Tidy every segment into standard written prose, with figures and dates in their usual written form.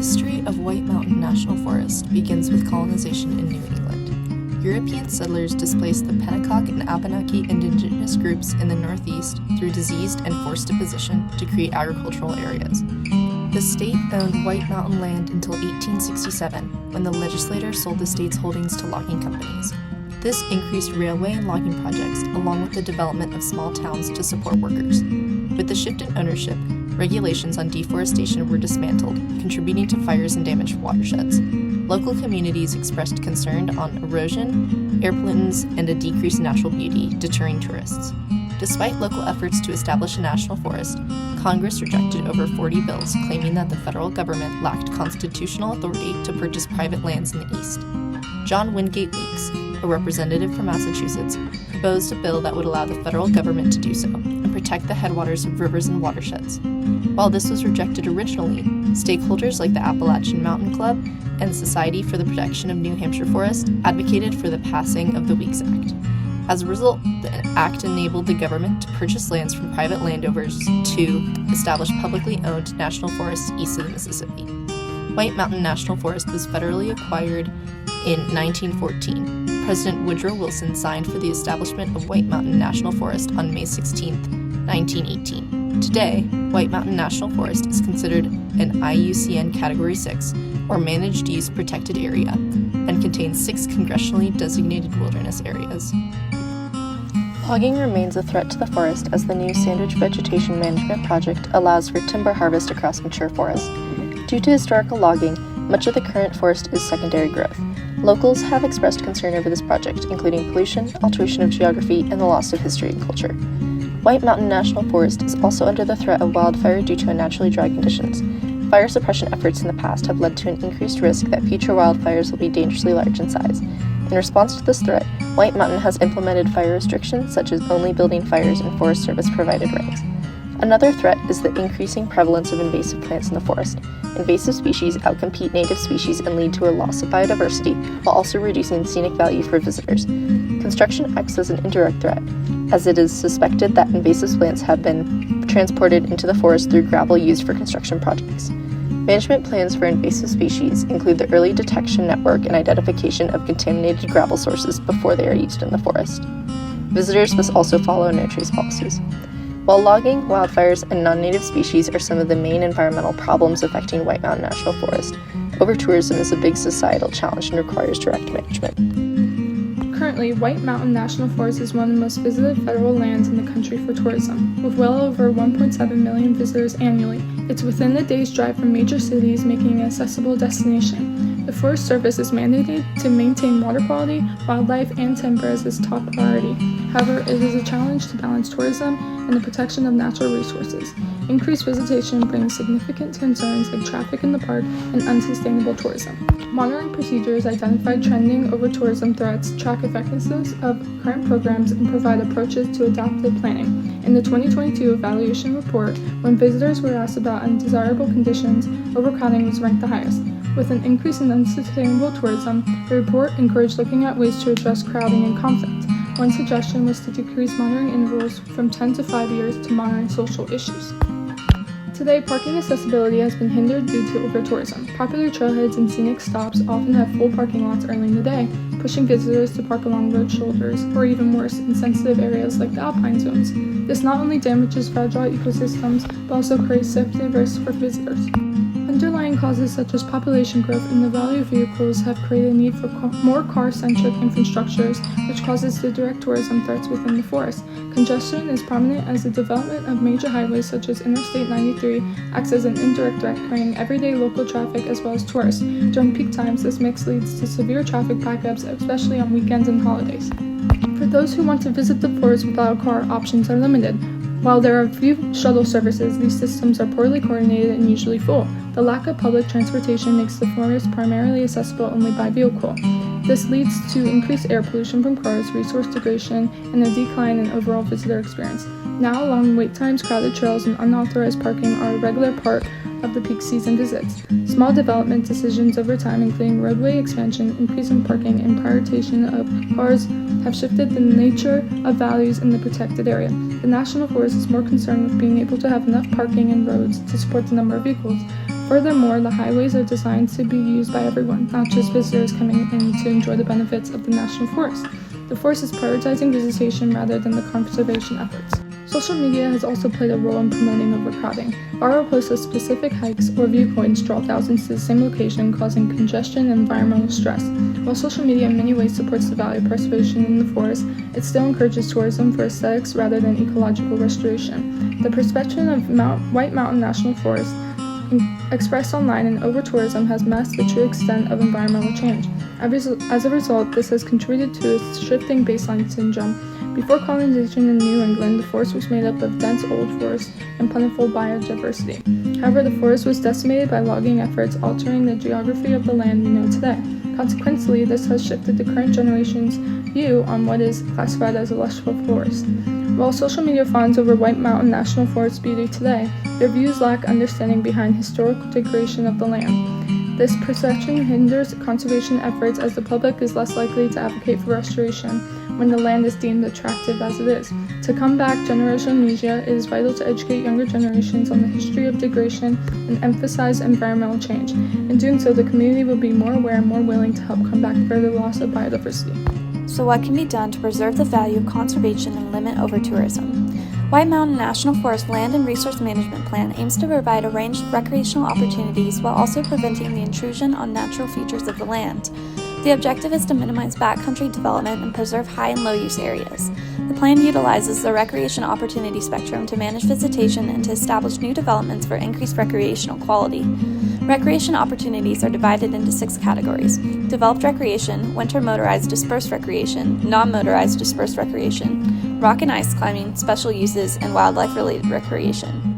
history of White Mountain National Forest begins with colonization in New England. European settlers displaced the Pennacock and Abenaki indigenous groups in the Northeast through diseased and forced deposition to create agricultural areas. The state owned White Mountain land until 1867, when the legislature sold the state's holdings to logging companies. This increased railway and logging projects, along with the development of small towns to support workers. With the shift in ownership, regulations on deforestation were dismantled, contributing to fires and damaged watersheds. Local communities expressed concern on erosion, air pollutants, and a decrease in natural beauty, deterring tourists. Despite local efforts to establish a national forest, Congress rejected over 40 bills claiming that the federal government lacked constitutional authority to purchase private lands in the East. John Wingate Weeks, a representative from Massachusetts, proposed a bill that would allow the federal government to do so and protect the headwaters of rivers and watersheds. While this was rejected originally, stakeholders like the Appalachian Mountain Club and the Society for the Protection of New Hampshire Forest advocated for the passing of the Weeks Act. As a result, the act enabled the government to purchase lands from private landowners to establish publicly owned national forests east of the Mississippi. White Mountain National Forest was federally acquired in 1914. President Woodrow Wilson signed for the establishment of White Mountain National Forest on May 16, 1918. Today, White Mountain National Forest is considered an IUCN Category 6, or Managed Use Protected Area, and contains 6 congressionally designated wilderness areas. Logging remains a threat to the forest as the new Sandridge Vegetation Management Project allows for timber harvest across mature forests. Due to historical logging, much of the current forest is secondary growth. Locals have expressed concern over this project, including pollution, alteration of geography, and the loss of history and culture. White Mountain National Forest is also under the threat of wildfire due to unnaturally dry conditions. Fire suppression efforts in the past have led to an increased risk that future wildfires will be dangerously large in size. In response to this threat, White Mountain has implemented fire restrictions such as only building fires in Forest Service-provided rings. Another threat is the increasing prevalence of invasive plants in the forest. Invasive species outcompete native species and lead to a loss of biodiversity, while also reducing scenic value for visitors. Construction acts as an indirect threat, as it is suspected that invasive plants have been transported into the forest through gravel used for construction projects. Management plans for invasive species include the early detection network and identification of contaminated gravel sources before they are used in the forest. Visitors must also follow no-trace policies. While logging, wildfires, and non-native species are some of the main environmental problems affecting White Mountain National Forest, over-tourism is a big societal challenge and requires direct management. Currently, White Mountain National Forest is one of the most visited federal lands in the country for tourism. With well over 1.7 million visitors annually, it's within a day's drive from major cities, making it an accessible destination. The Forest Service is mandated to maintain water quality, wildlife, and timber as its top priority. However, it is a challenge to balance tourism and the protection of natural resources. Increased visitation brings significant concerns like traffic in the park and unsustainable tourism. Monitoring procedures identify trending over-tourism threats, track effectiveness of current programs, and provide approaches to adaptive planning. In the 2022 evaluation report, when visitors were asked about undesirable conditions, overcrowding was ranked the highest. With an increase in unsustainable tourism, the report encouraged looking at ways to address crowding and conflict. One suggestion was to decrease monitoring intervals from 10 to 5 years to monitoring social issues. Today, parking accessibility has been hindered due to over-tourism. Popular trailheads and scenic stops often have full parking lots early in the day, pushing visitors to park along road shoulders, or even worse, in sensitive areas like the alpine zones. This not only damages fragile ecosystems, but also creates safety risks for visitors. Underlying causes such as population growth and the value of vehicles have created a need for more car-centric infrastructures, which causes the direct tourism threats within the forest. Congestion is prominent as the development of major highways such as Interstate 93 acts as an indirect threat, carrying everyday local traffic as well as tourists. During peak times, this mix leads to severe traffic backups, especially on weekends and holidays. For those who want to visit the forest without a car, options are limited. While there are few shuttle services, these systems are poorly coordinated and usually full. The lack of public transportation makes the forest primarily accessible only by vehicle. This leads to increased air pollution from cars, resource degradation, and a decline in overall visitor experience. Now, long wait times, crowded trails, and unauthorized parking are a regular part of the peak season visits. Small development decisions over time, including roadway expansion, increasing parking, and prioritization of cars, have shifted the nature of values in the protected area. The National Forest is more concerned with being able to have enough parking and roads to support the number of vehicles. Furthermore, the highways are designed to be used by everyone, not just visitors coming in to enjoy the benefits of the national forest. The forest is prioritizing visitation rather than the conservation efforts. Social media has also played a role in promoting overcrowding. Viral posts of specific hikes or viewpoints draw thousands to the same location, causing congestion and environmental stress. While social media in many ways supports the value of preservation in the forest, it still encourages tourism for aesthetics rather than ecological restoration. The perception of White Mountain National Forest expressed online and over-tourism has masked the true extent of environmental change. As a result, this has contributed to a shifting baseline syndrome. Before colonization in New England, the forest was made up of dense old forests and plentiful biodiversity. However, the forest was decimated by logging efforts, altering the geography of the land we know today. Consequently, this has shifted the current generation's view on what is classified as a lushful forest. While social media fawns over White Mountain National Forest beauty today, their views lack understanding behind historical degradation of the land. This perception hinders conservation efforts as the public is less likely to advocate for restoration when the land is deemed attractive as it is. To combat generational amnesia, it is vital to educate younger generations on the history of degradation and emphasize environmental change. In doing so, the community will be more aware and more willing to help combat further loss of biodiversity. So what can be done to preserve the value of conservation and limit over-tourism? White Mountain National Forest Land and Resource Management Plan aims to provide a range of recreational opportunities while also preventing the intrusion on natural features of the land. The objective is to minimize backcountry development and preserve high and low use areas. The plan utilizes the recreation opportunity spectrum to manage visitation and to establish new developments for increased recreational quality. Recreation opportunities are divided into 6 categories: developed recreation, winter motorized dispersed recreation, non-motorized dispersed recreation, rock and ice climbing, special uses, and wildlife-related recreation.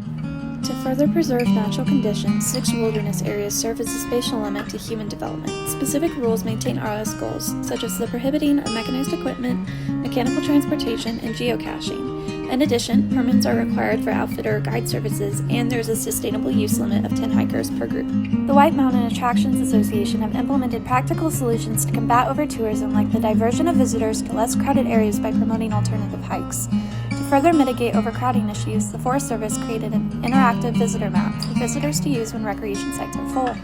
To further preserve natural conditions, 6 wilderness areas serve as a spatial limit to human development. Specific rules maintain ROS goals, such as the prohibiting of mechanized equipment, mechanical transportation, and geocaching. In addition, permits are required for outfitter or guide services, and there is a sustainable use limit of 10 hikers per group. The White Mountain Attractions Association have implemented practical solutions to combat over-tourism, like the diversion of visitors to less crowded areas by promoting alternative hikes. To further mitigate overcrowding issues, the Forest Service created an interactive visitor map for visitors to use when recreation sites are full.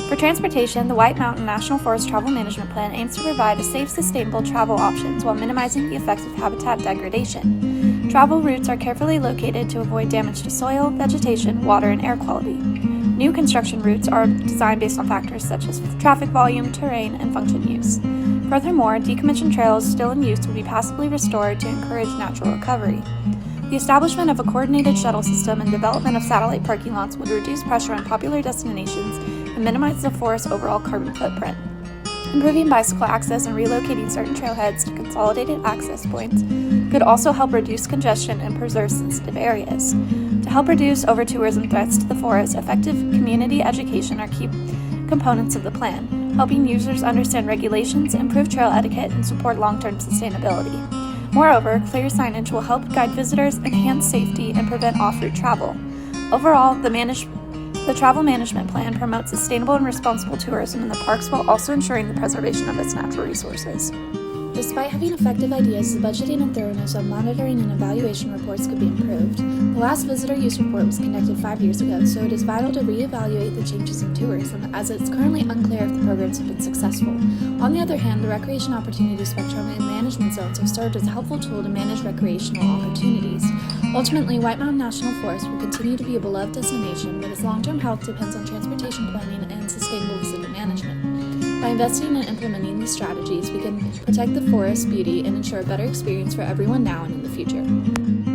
For transportation, the White Mountain National Forest Travel Management Plan aims to provide a safe, sustainable travel options while minimizing the effects of habitat degradation. Travel routes are carefully located to avoid damage to soil, vegetation, water, and air quality. New construction routes are designed based on factors such as traffic volume, terrain, and function use. Furthermore, decommissioned trails still in use will be passively restored to encourage natural recovery. The establishment of a coordinated shuttle system and development of satellite parking lots would reduce pressure on popular destinations and minimize the forest's overall carbon footprint. Improving bicycle access and relocating certain trailheads to consolidated access points could also help reduce congestion and preserve sensitive areas. To help reduce over-tourism threats to the forest, effective community education are key components of the plan, helping users understand regulations, improve trail etiquette, and support long-term sustainability. Moreover, clear signage will help guide visitors, enhance safety, and prevent off-route travel. Overall, the travel management plan promotes sustainable and responsible tourism in the parks while also ensuring the preservation of its natural resources. Despite having effective ideas, the budgeting and thoroughness of monitoring and evaluation reports could be improved. The last visitor use report was conducted 5 years ago, so it is vital to reevaluate the changes in tourism, as it's currently unclear if the programs have been successful. On the other hand, the recreation opportunity spectrum and management zones have served as a helpful tool to manage recreational opportunities. Ultimately, White Mountain National Forest will continue to be a beloved destination, but its long-term health depends on transportation planning and sustainable visitor management. By investing and implementing these strategies, we can protect the forest's beauty and ensure a better experience for everyone now and in the future.